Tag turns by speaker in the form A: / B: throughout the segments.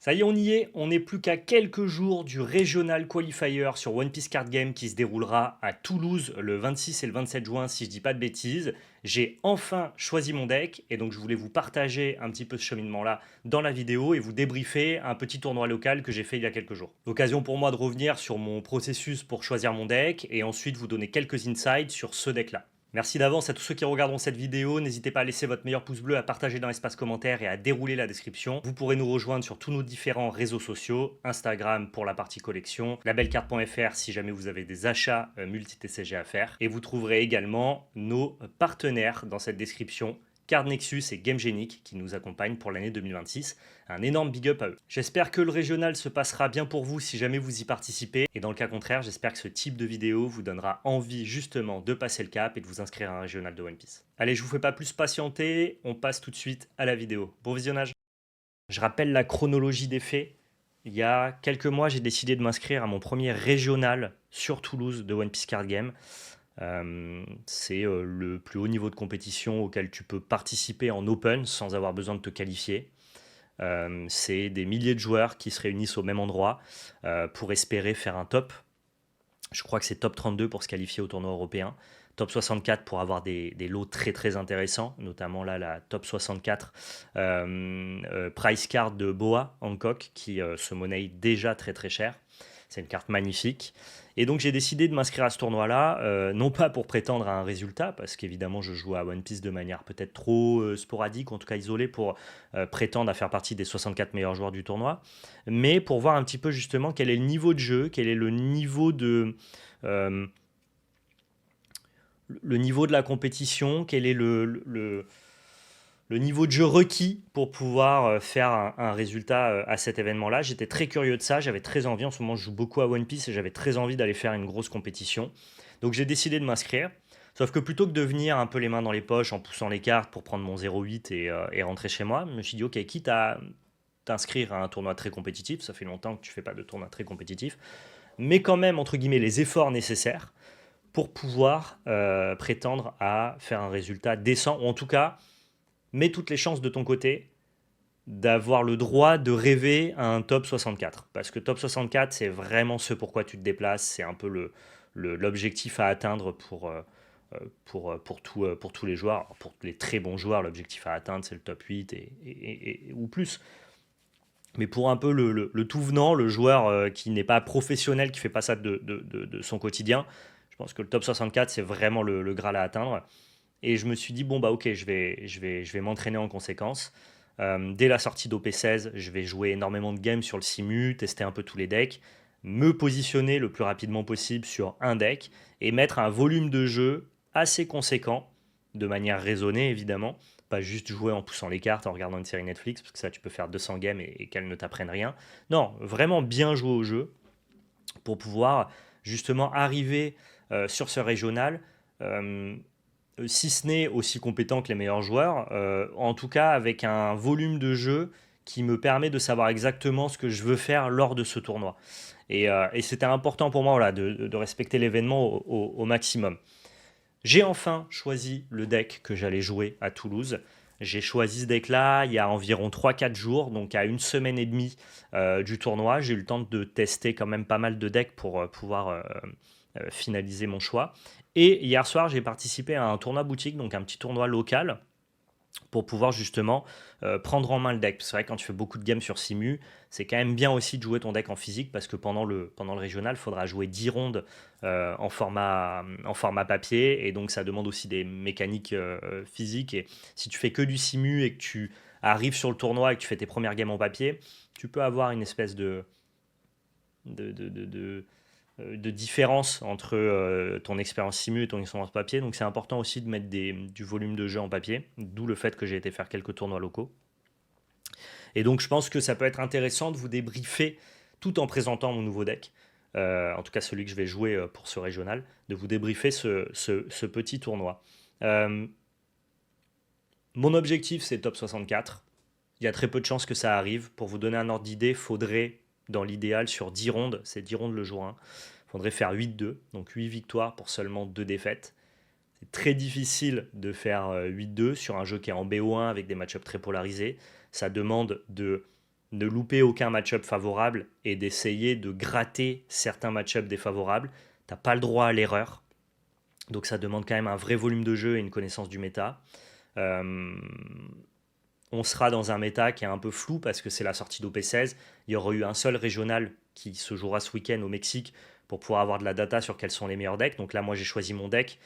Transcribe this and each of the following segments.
A: Ça y est, on y est. On n'est plus qu'à quelques jours du Regional Qualifier sur One Piece Card Game qui se déroulera à Toulouse le 26 et le 27 juin, si je dis pas de bêtises. J'ai enfin choisi mon deck et donc je voulais vous partager un petit peu ce cheminement-là dans la vidéo et vous débriefer un petit tournoi local que j'ai fait il y a quelques jours. L'occasion pour moi de revenir sur mon processus pour choisir mon deck et ensuite vous donner quelques insights sur ce deck-là. Merci d'avance à tous ceux qui regarderont cette vidéo. N'hésitez pas à laisser votre meilleur pouce bleu, à partager dans l'espace commentaire et à dérouler la description. Vous pourrez nous rejoindre sur tous nos différents réseaux sociaux. Instagram pour la partie collection, labellecarte.fr si jamais vous avez des achats multi-TCG à faire. Et vous trouverez également nos partenaires dans cette description. Card Nexus et Gamegenic qui nous accompagnent pour l'année 2026. Un énorme big up à eux. J'espère que le régional se passera bien pour vous si jamais vous y participez. Et dans le cas contraire, j'espère que ce type de vidéo vous donnera envie justement de passer le cap et de vous inscrire à un régional de One Piece. Allez, je vous fais pas plus patienter, on passe tout de suite à la vidéo. Bon visionnage. Je rappelle la chronologie des faits. Il y a quelques mois, j'ai décidé de m'inscrire à mon premier régional sur Toulouse de One Piece Card Game. C'est le plus haut niveau de compétition auquel tu peux participer en open sans avoir besoin de te qualifier. C'est des milliers de joueurs qui se réunissent au même endroit pour espérer faire un top. Je crois que c'est top 32 pour se qualifier au tournoi européen. Top 64 pour avoir des lots très très intéressants, notamment là la top 64 price card de Boa Hancock qui se monnaie déjà très très cher. C'est une carte magnifique. Et donc j'ai décidé de m'inscrire à ce tournoi-là, non pas pour prétendre à un résultat, parce qu'évidemment je joue à One Piece de manière peut-être trop sporadique, en tout cas isolée, pour prétendre à faire partie des 64 meilleurs joueurs du tournoi, mais pour voir un petit peu justement quel est le niveau de jeu, quel est euh, le niveau de la compétition, quel est le niveau de jeu requis pour pouvoir faire un résultat à cet événement-là. J'étais très curieux de ça, j'avais très envie, en ce moment je joue beaucoup à One Piece et j'avais très envie d'aller faire une grosse compétition. Donc j'ai décidé de m'inscrire. Sauf que plutôt que de venir un peu les mains dans les poches en poussant les cartes pour prendre mon 0,8 et rentrer chez moi, je me suis dit, ok, quitte à t'inscrire à un tournoi très compétitif, ça fait longtemps que tu fais pas de tournoi très compétitif, mais quand même, entre guillemets, les efforts nécessaires pour pouvoir prétendre à faire un résultat décent, ou en tout cas mets toutes les chances de ton côté d'avoir le droit de rêver à un top 64. Parce que top 64, c'est vraiment ce pourquoi tu te déplaces, c'est un peu l'objectif à atteindre pour tous les joueurs. Alors, pour les très bons joueurs, l'objectif à atteindre, c'est le top 8 ou plus. Mais pour un peu le tout venant, le joueur qui n'est pas professionnel, qui ne fait pas ça de son quotidien, je pense que le top 64, c'est vraiment le Graal à atteindre. Et je me suis dit, bon, bah ok, je vais m'entraîner en conséquence. Dès la sortie d'OP16, je vais jouer énormément de games sur le simu, tester un peu tous les decks, me positionner le plus rapidement possible sur un deck et mettre un volume de jeu assez conséquent, de manière raisonnée évidemment, pas juste jouer en poussant les cartes, en regardant une série Netflix, parce que ça tu peux faire 200 games et qu'elles ne t'apprennent rien. Non, vraiment bien jouer au jeu pour pouvoir justement arriver sur ce régional si ce n'est aussi compétent que les meilleurs joueurs, en tout cas avec un volume de jeu qui me permet de savoir exactement ce que je veux faire lors de ce tournoi. Et c'était important pour moi voilà, de respecter l'événement au maximum. J'ai enfin choisi le deck que j'allais jouer à Toulouse. J'ai choisi ce deck-là il y a environ 3-4 jours, donc à une semaine et demie du tournoi. J'ai eu le temps de tester quand même pas mal de decks pour pouvoir finaliser mon choix. Et hier soir, j'ai participé à un tournoi boutique, donc un petit tournoi local, pour pouvoir justement prendre en main le deck. C'est vrai que quand tu fais beaucoup de games sur Simu, c'est quand même bien aussi de jouer ton deck en physique parce que pendant le régional, il faudra jouer 10 rondes en format papier et donc ça demande aussi des mécaniques physiques. Et si tu fais que du Simu et que tu arrives sur le tournoi et que tu fais tes premières games en papier, tu peux avoir une espèce de, de, de, de de différence entre ton expérience simu et ton expérience papier. Donc c'est important aussi de mettre du volume de jeu en papier, d'où le fait que j'ai été faire quelques tournois locaux. Et donc je pense que ça peut être intéressant de vous débriefer tout en présentant mon nouveau deck, en tout cas celui que je vais jouer pour ce régional, de vous débriefer ce petit tournoi. Euh, Mon objectif c'est top 64. Il y a très peu de chances que ça arrive. Pour vous donner un ordre d'idée, faudrait, dans l'idéal, sur 10 rondes, c'est 10 rondes le jour 1, il faudrait faire 8-2, donc 8 victoires pour seulement 2 défaites. C'est très difficile de faire 8-2 sur un jeu qui est en BO1 avec des match-ups très polarisés. Ça demande de ne louper aucun match-up favorable et d'essayer de gratter certains match-up défavorables. Tu n'as pas le droit à l'erreur. Donc ça demande quand même un vrai volume de jeu et une connaissance du méta. Euh, on sera dans un méta qui est un peu flou parce que c'est la sortie d'OP16. Il y aura eu un seul régional qui se jouera ce week-end au Mexique pour pouvoir avoir de la data sur quels sont les meilleurs decks. Donc là, moi, j'ai choisi mon deck.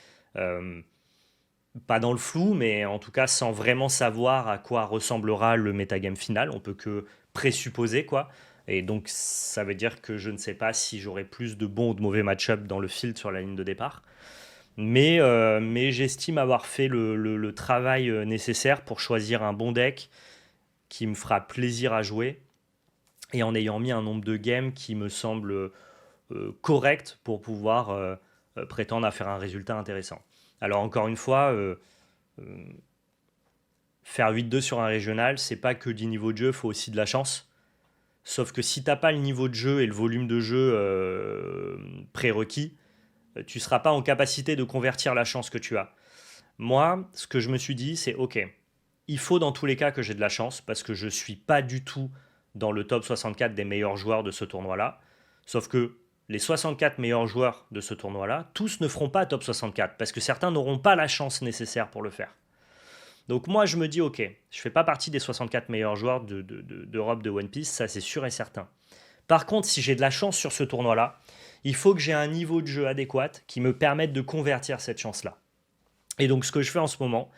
A: Pas dans le flou, mais en tout cas sans vraiment savoir à quoi ressemblera le metagame final. On peut que présupposer, quoi. Et donc, ça veut dire que je ne sais pas si j'aurai plus de bons ou de mauvais match-up dans le field sur la ligne de départ. Mais j'estime avoir fait le travail nécessaire pour choisir un bon deck qui me fera plaisir à jouer et en ayant mis un nombre de games qui me semble correct pour pouvoir prétendre à faire un résultat intéressant. Alors encore une fois, euh, faire 8-2 sur un régional, c'est pas que du niveau de jeu, il faut aussi de la chance. Sauf que si t'as pas le niveau de jeu et le volume de jeu prérequis, tu ne seras pas en capacité de convertir la chance que tu as. Moi, ce que je me suis dit, c'est ok, il faut dans tous les cas que j'ai de la chance parce que je ne suis pas du tout dans le top 64 des meilleurs joueurs de ce tournoi-là. Sauf que les 64 meilleurs joueurs de ce tournoi-là, tous ne feront pas top 64 parce que certains n'auront pas la chance nécessaire pour le faire. Donc moi, je me dis ok, je ne fais pas partie des 64 meilleurs joueurs d'Europe de One Piece, ça c'est sûr et certain. Par contre, si j'ai de la chance sur ce tournoi-là, il faut que j'ai un niveau de jeu adéquat qui me permette de convertir cette chance-là. Et donc, ce que je fais en ce moment,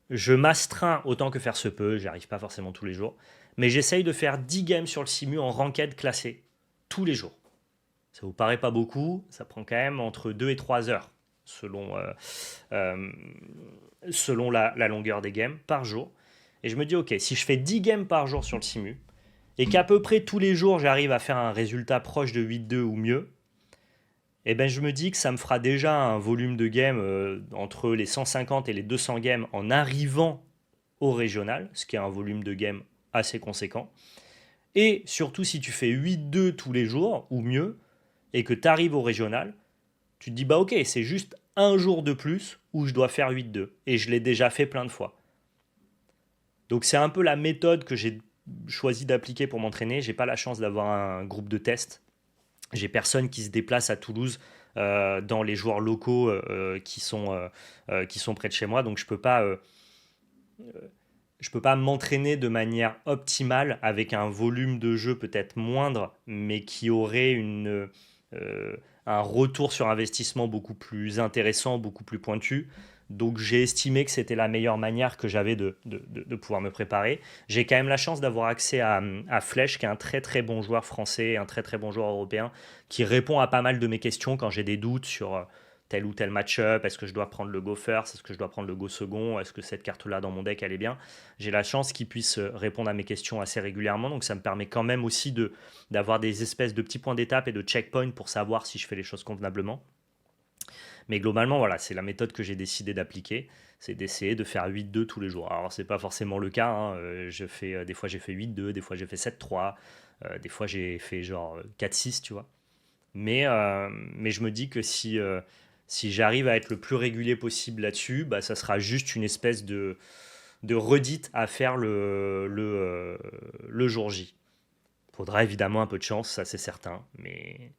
A: je m'astreins autant que faire se peut, j'y arrive pas forcément tous les jours, mais j'essaye de faire 10 games sur le simu en ranked classé tous les jours. Ça vous paraît pas beaucoup, ça prend quand même entre 2 et 3 heures euh, selon la longueur des games par jour. Et je me dis, ok, si je fais 10 games par jour sur le simu, et qu'à peu près tous les jours j'arrive à faire un résultat proche de 8-2 ou mieux, et ben je me dis que ça me fera déjà un volume de game entre les 150 et les 200 games en arrivant au régional, ce qui est un volume de game assez conséquent. Et surtout si tu fais 8-2 tous les jours ou mieux, et que tu arrives au régional, tu te dis bah ok, c'est juste un jour de plus où je dois faire 8-2. Et je l'ai déjà fait plein de fois. Donc c'est un peu la méthode que j'ai choisi d'appliquer pour m'entraîner. J'ai pas la chance d'avoir un groupe de test. J'ai personne qui se déplace à Toulouse dans les joueurs locaux qui sont près de chez moi, donc je peux pas m'entraîner de manière optimale avec un volume de jeu peut-être moindre, mais qui aurait un retour sur investissement beaucoup plus intéressant, beaucoup plus pointu. Donc j'ai estimé que c'était la meilleure manière que j'avais de pouvoir me préparer. J'ai quand même la chance d'avoir accès à Flèche, qui est un très très bon joueur français, un très très bon joueur européen, qui répond à pas mal de mes questions quand j'ai des doutes sur tel ou tel match-up. Est-ce que je dois prendre le go first? Est-ce que je dois prendre le go second? Est-ce que cette carte-là dans mon deck, elle est bien? J'ai la chance qu'il puisse répondre à mes questions assez régulièrement, donc ça me permet quand même aussi d'avoir des espèces de petits points d'étape et de checkpoints pour savoir si je fais les choses convenablement. Mais globalement, voilà, c'est la méthode que j'ai décidé d'appliquer, c'est d'essayer de faire 8-2 tous les jours. Alors, c'est pas forcément le cas, hein. Des fois j'ai fait 8-2, des fois j'ai fait 7-3, des fois j'ai fait genre 4-6, tu vois. Mais je me dis que si j'arrive à être le plus régulier possible là-dessus, bah, ça sera juste une espèce de redite à faire le jour J. Faudra évidemment un peu de chance, ça c'est certain, mais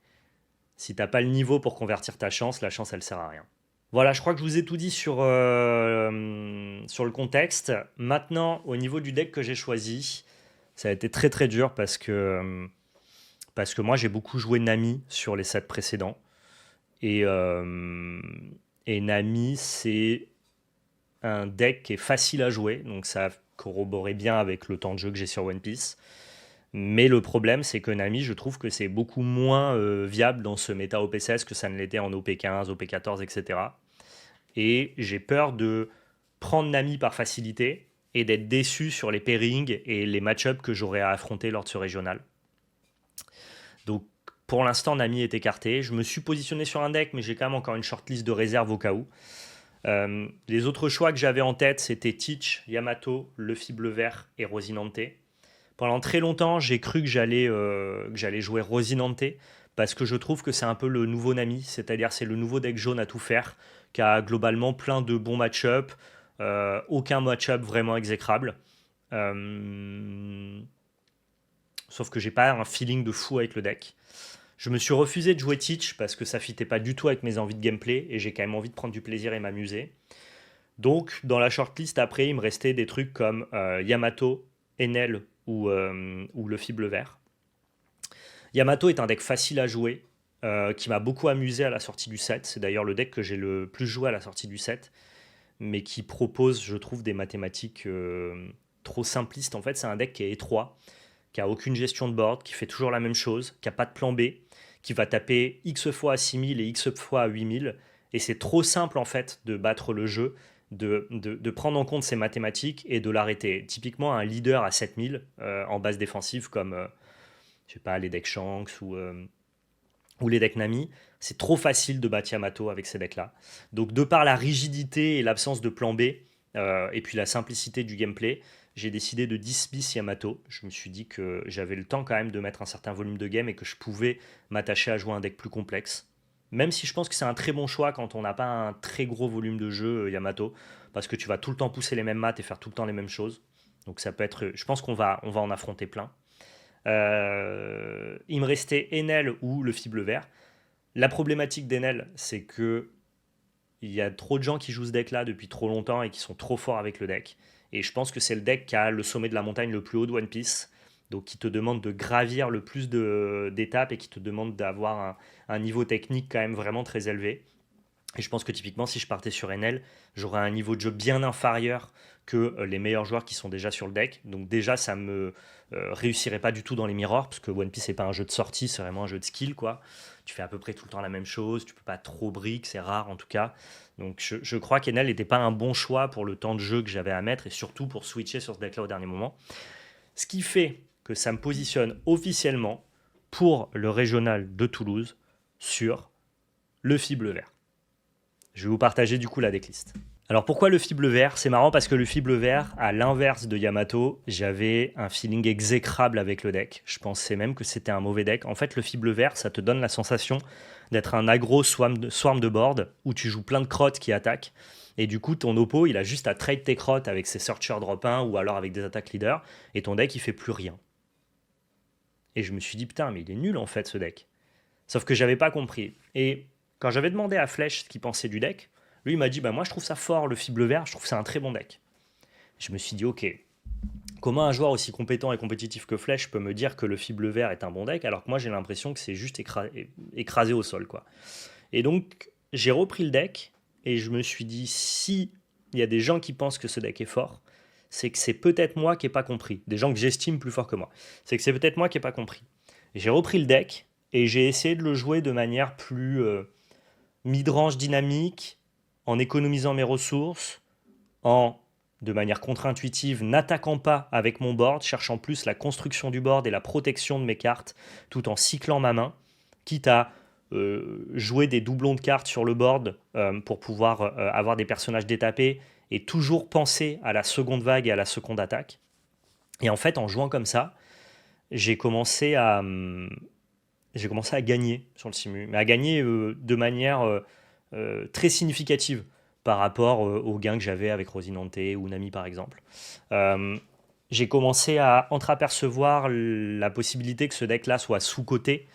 A: si t'as pas le niveau pour convertir ta chance, la chance elle sert à rien. Voilà, je crois que je vous ai tout dit sur le contexte. Maintenant, au niveau du deck que j'ai choisi, ça a été très très dur parce que moi j'ai beaucoup joué Nami sur les sets précédents. Et, euh, et Nami, c'est un deck qui est facile à jouer, donc ça corroborait bien avec le temps de jeu que j'ai sur One Piece. Mais le problème, c'est que Nami, je trouve que c'est beaucoup moins viable dans ce méta OP16 que ça ne l'était en OP15, OP14, etc. Et j'ai peur de prendre Nami par facilité et d'être déçu sur les pairings et les match-ups que j'aurais à affronter lors de ce régional. Donc pour l'instant, Nami est écarté. Je me suis positionné sur un deck, mais j'ai quand même encore une shortlist de réserve au cas où. Les autres choix que j'avais en tête, c'était Teach, Yamato, Luffy Bleu Vert et Rosinante. Pendant très longtemps, j'ai cru que j'allais jouer Rosinante parce que je trouve que c'est un peu le nouveau Nami, c'est-à-dire c'est le nouveau deck jaune à tout faire, qui a globalement plein de bons match-up, aucun match-up vraiment exécrable. Euh, sauf que j'ai pas un feeling de fou avec le deck. Je me suis refusé de jouer Teach parce que ça fitait pas du tout avec mes envies de gameplay et j'ai quand même envie de prendre du plaisir et m'amuser. Donc, dans la shortlist, après, il me restait des trucs comme Yamato, Enel ou le Fible Vert. Yamato est un deck facile à jouer, qui m'a beaucoup amusé à la sortie du set. C'est d'ailleurs le deck que j'ai le plus joué à la sortie du set, mais qui propose, je trouve, des mathématiques trop simplistes. En fait, c'est un deck qui est étroit, qui a aucune gestion de board, qui fait toujours la même chose, qui a pas de plan B, qui va taper X fois à 6000 et X fois à 8000. Et c'est trop simple, en fait, de battre le jeu, de prendre en compte ces mathématiques et de l'arrêter. Typiquement, un leader à 7000 en base défensive, comme je sais pas, les decks Shanks ou les decks Nami, c'est trop facile de battre Yamato avec ces decks-là. Donc, de par la rigidité et l'absence de plan B, et puis la simplicité du gameplay, j'ai décidé de 10 bis Yamato. Je me suis dit que j'avais le temps quand même de mettre un certain volume de game et que je pouvais m'attacher à jouer un deck plus complexe. Même si je pense que c'est un très bon choix quand on n'a pas un très gros volume de jeu Yamato, parce que tu vas tout le temps pousser les mêmes maths et faire tout le temps les mêmes choses. Donc ça peut être, je pense qu'on va en affronter plein. Il me restait Enel ou le Fible Vert. La problématique d'Enel, c'est que il y a trop de gens qui jouent ce deck-là depuis trop longtemps et qui sont trop forts avec le deck. Et je pense que c'est le deck qui a le sommet de la montagne le plus haut de One Piece. Donc qui te demande de gravir le plus d'étapes et qui te demande d'avoir un niveau technique quand même vraiment très élevé. Et je pense que typiquement, si je partais sur NL, j'aurais un niveau de jeu bien inférieur que les meilleurs joueurs qui sont déjà sur le deck. Donc déjà, ça me réussirait pas du tout dans les mirrors, parce que One Piece, c'est pas un jeu de sortie, c'est vraiment un jeu de skill, quoi. Tu fais à peu près tout le temps la même chose, tu peux pas trop brick, c'est rare en tout cas. Donc je crois qu'Enel n'était pas un bon choix pour le temps de jeu que j'avais à mettre, et surtout pour switcher sur ce deck-là au dernier moment. Ce qui fait que ça me positionne officiellement pour le régional de Toulouse sur le Fible Vert. Je vais vous partager du coup la decklist. Alors pourquoi le Fible Vert? C'est marrant parce que le Fible Vert, à l'inverse de Yamato, j'avais un feeling exécrable avec le deck. Je pensais même que c'était un mauvais deck. En fait, le Fible Vert, ça te donne la sensation d'être un aggro swarm de board où tu joues plein de crottes qui attaquent. Et du coup, ton oppo, il a juste à trade tes crottes avec ses Searcher drop 1 ou alors avec des attaques leader. Et ton deck, il fait plus rien. Et je me suis dit, putain, mais il est nul en fait ce deck. Sauf que j'avais pas compris. Et quand j'avais demandé à Flèche ce qu'il pensait du deck, lui il m'a dit, bah moi je trouve ça fort le Fible Vert, je trouve que c'est un très bon deck. Je me suis dit, ok, comment un joueur aussi compétent et compétitif que Flèche peut me dire que le Fible Vert est un bon deck alors que moi j'ai l'impression que c'est juste écrasé au sol, quoi. Et donc j'ai repris le deck et je me suis dit, si il y a des gens qui pensent que ce deck est fort, c'est que c'est peut-être moi qui n'ai pas compris. Des gens que j'estime plus fort que moi. C'est que c'est peut-être moi qui n'ai pas compris. Et j'ai repris le deck et j'ai essayé de le jouer de manière plus mid-range dynamique, en économisant mes ressources, de manière contre-intuitive, n'attaquant pas avec mon board, cherchant plus la construction du board et la protection de mes cartes, tout en cyclant ma main, quitte à jouer des doublons de cartes sur le board pour pouvoir avoir des personnages détapés et toujours penser à la seconde vague et à la seconde attaque. Et en fait, en jouant comme ça, j'ai commencé à, gagner sur le simu, mais à gagner de manière très significative par rapport aux gains que j'avais avec Rosinante ou Nami par exemple. J'ai commencé à entreapercevoir la possibilité que ce deck-là soit sous-coté,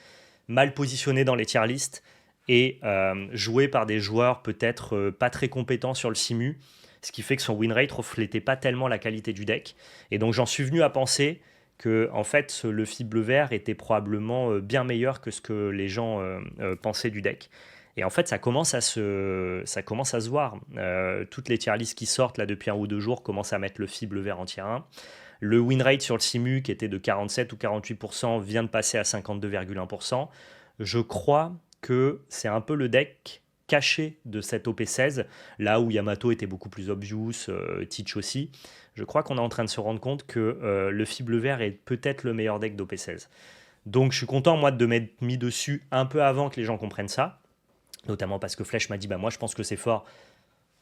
A: mal positionné dans les tier lists et joué par des joueurs peut-être pas très compétents sur le simu, ce qui fait que son win rate reflétait pas tellement la qualité du deck. Et donc j'en suis venu à penser que en fait le Fible Vert était probablement bien meilleur que ce que les gens pensaient du deck. Et en fait, ça commence à se voir. Toutes les tier lists qui sortent là depuis 1 ou 2 jours commencent à mettre le Fible Vert en tier 1. Le win rate sur le simu, qui était de 47 ou 48%, vient de passer à 52,1%. Je crois que c'est un peu le deck caché de cette OP16, là où Yamato était beaucoup plus obvious, Teach aussi. Je crois qu'on est en train de se rendre compte que le Fible Vert est peut-être le meilleur deck d'OP16. Donc je suis content, moi, de m'être mis dessus un peu avant que les gens comprennent ça, notamment parce que Flèche m'a dit, bah, moi je pense que c'est fort,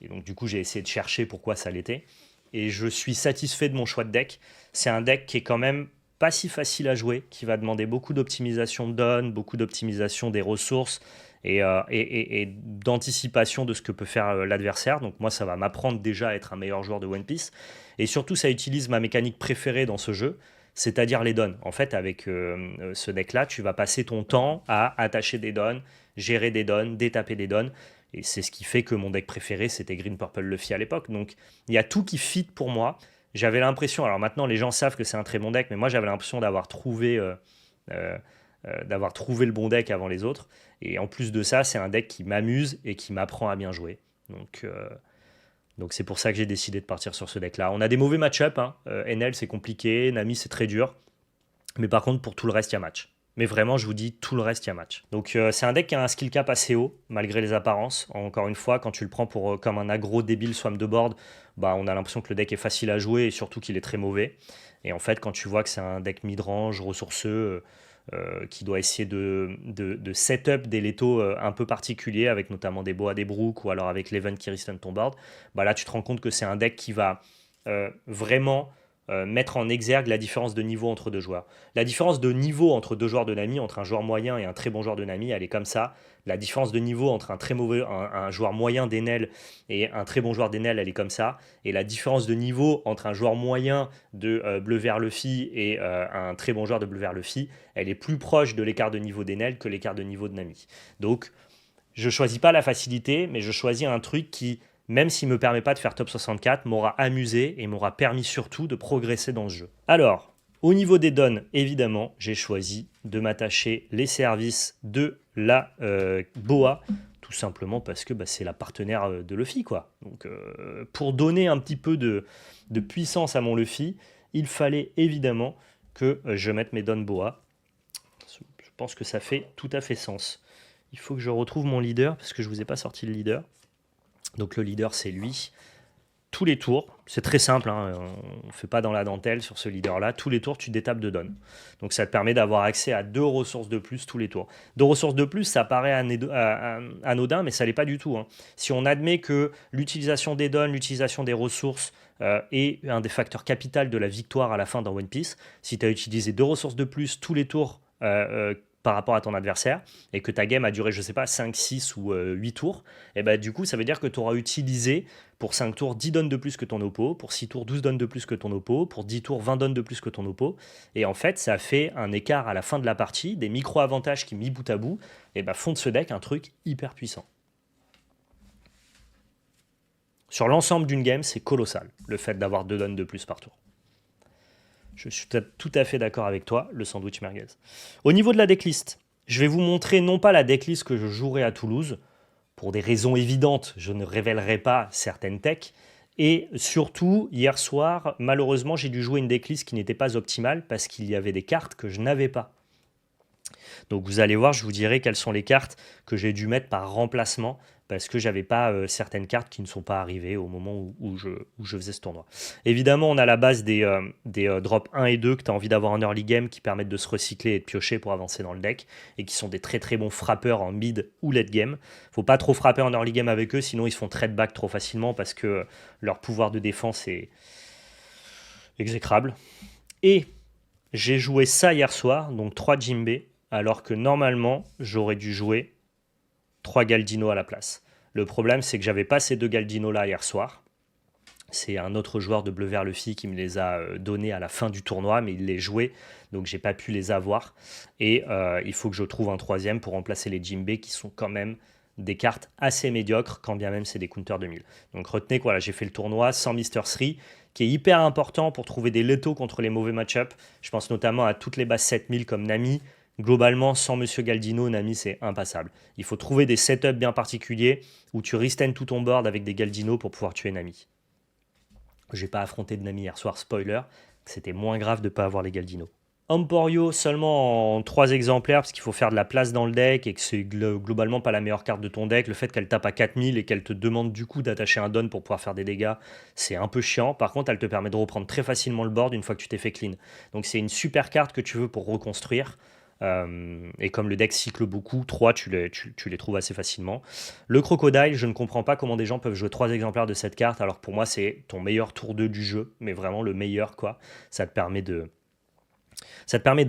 A: et donc du coup j'ai essayé de chercher pourquoi ça l'était, et je suis satisfait de mon choix de deck. C'est un deck qui est quand même pas si facile à jouer, qui va demander beaucoup d'optimisation de donne, beaucoup d'optimisation des ressources, et d'anticipation de ce que peut faire l'adversaire. Donc moi, ça va m'apprendre déjà à être un meilleur joueur de One Piece. Et surtout, ça utilise ma mécanique préférée dans ce jeu, c'est-à-dire les dons. En fait, avec ce deck-là, tu vas passer ton temps à attacher des dons, gérer des dons, détaper des dons. Et c'est ce qui fait que mon deck préféré, c'était Green Purple Luffy à l'époque. Donc, il y a tout qui fit pour moi. J'avais l'impression, alors maintenant les gens savent que c'est un très bon deck, mais moi j'avais l'impression d'avoir trouvé le bon deck avant les autres. Et en plus de ça, c'est un deck qui m'amuse et qui m'apprend à bien jouer. Donc c'est pour ça que j'ai décidé de partir sur ce deck-là. On a des mauvais match-up, hein. NL c'est compliqué, Nami c'est très dur. Mais par contre, pour tout le reste, il y a match. Mais vraiment, je vous dis, tout le reste, il y a match. Donc c'est un deck qui a un skill cap assez haut, malgré les apparences. Encore une fois, quand tu le prends comme un aggro débile swam de board, bah, on a l'impression que le deck est facile à jouer et surtout qu'il est très mauvais. Et en fait, quand tu vois que c'est un deck mid-range, ressourceux, qui doit essayer de setup des létos un peu particuliers, avec notamment des Boa des Brook ou alors avec l'Event qui restun ton board, bah là tu te rends compte que c'est un deck qui va vraiment mettre en exergue la différence de niveau entre deux joueurs. La différence de niveau entre deux joueurs de Nami, entre un joueur moyen et un très bon joueur de Nami, elle est comme ça. La différence de niveau entre un joueur moyen d'Enel et un très bon joueur d'Enel, elle est comme ça. Et la différence de niveau entre un joueur moyen de Bleu-Vert Luffy et un très bon joueur de Bleu-Vert Luffy, elle est plus proche de l'écart de niveau d'Enel que l'écart de niveau de Nami. Donc, je choisis pas la facilité, mais je choisis un truc qui, même s'il ne me permet pas de faire top 64, m'aura amusé et m'aura permis surtout de progresser dans ce jeu. Alors, au niveau des dons, évidemment, j'ai choisi de m'attacher les services de la Boa, tout simplement parce que c'est la partenaire de Luffy, quoi. Donc, pour donner un petit peu de puissance à mon Luffy, il fallait évidemment que je mette mes dons Boa. Je pense que ça fait tout à fait sens. Il faut que je retrouve mon leader, parce que je ne vous ai pas sorti le leader. Donc le leader, c'est lui. Tous les tours, c'est très simple, hein, on ne fait pas dans la dentelle sur ce leader-là. Tous les tours, tu détapes de dons. Donc ça te permet d'avoir accès à 2 ressources de plus tous les tours. 2 ressources de plus, ça paraît anodin, mais ça ne l'est pas du tout, hein. Si on admet que l'utilisation des dons, l'utilisation des ressources est un des facteurs capitaux de la victoire à la fin dans One Piece, si tu as utilisé 2 ressources de plus tous les tours par rapport à ton adversaire, et que ta game a duré, je sais pas, 5, 6 ou 8 tours, et bah, du coup, ça veut dire que tu auras utilisé pour 5 tours 10 dons de plus que ton oppo, pour 6 tours 12 dons de plus que ton oppo, pour 10 tours 20 dons de plus que ton oppo, et en fait, ça fait un écart à la fin de la partie, des micro-avantages qui, mis bout à bout, et bah, font de ce deck un truc hyper puissant. Sur l'ensemble d'une game, c'est colossal, le fait d'avoir 2 dons de plus par tour. Je suis tout à fait d'accord avec toi, le sandwich merguez. Au niveau de la decklist, je vais vous montrer non pas la decklist que je jouerai à Toulouse, pour des raisons évidentes, je ne révélerai pas certaines techs, et surtout, hier soir, malheureusement, j'ai dû jouer une decklist qui n'était pas optimale parce qu'il y avait des cartes que je n'avais pas. Donc vous allez voir, je vous dirai quelles sont les cartes que j'ai dû mettre par remplacement parce que j'avais pas certaines cartes qui ne sont pas arrivées au moment où je faisais ce tournoi. Évidemment, on a la base des drops 1 et 2 que tu as envie d'avoir en early game qui permettent de se recycler et de piocher pour avancer dans le deck et qui sont des très très bons frappeurs en mid ou late game. Faut pas trop frapper en early game avec eux, sinon ils se font trade back trop facilement parce que leur pouvoir de défense est exécrable. Et j'ai joué ça hier soir, donc 3 Jimbe, alors que normalement, j'aurais dû jouer 3 Galdino à la place. Le problème, c'est que j'avais pas ces 2 Galdino-là hier soir. C'est un autre joueur de Bleu-Vert Luffy qui me les a donnés à la fin du tournoi, mais il les jouait, donc j'ai pas pu les avoir. Et il faut que je trouve un troisième pour remplacer les Jimbe, qui sont quand même des cartes assez médiocres, quand bien même c'est des counters 2000. Donc retenez que voilà, j'ai fait le tournoi sans Mr. 3, qui est hyper important pour trouver des létaux contre les mauvais match-up. Je pense notamment à toutes les bases 7000 comme Nami. Globalement, sans Monsieur Galdino, Nami, c'est impassable. Il faut trouver des setups bien particuliers où tu resten tout ton board avec des Galdino pour pouvoir tuer Nami. J'ai pas affronté de Nami hier soir, spoiler. C'était moins grave de ne pas avoir les Galdino. Emporio seulement en 3 exemplaires parce qu'il faut faire de la place dans le deck et que c'est globalement pas la meilleure carte de ton deck. Le fait qu'elle tape à 4000 et qu'elle te demande du coup d'attacher un don pour pouvoir faire des dégâts, c'est un peu chiant. Par contre, elle te permet de reprendre très facilement le board une fois que tu t'es fait clean. Donc c'est une super carte que tu veux pour reconstruire. Et comme le deck cycle beaucoup, 3 tu les trouves assez facilement. Le Crocodile, je ne comprends pas comment des gens peuvent jouer 3 exemplaires de cette carte, alors que pour moi c'est ton meilleur tour 2 du jeu, mais vraiment le meilleur quoi. Ça te permet de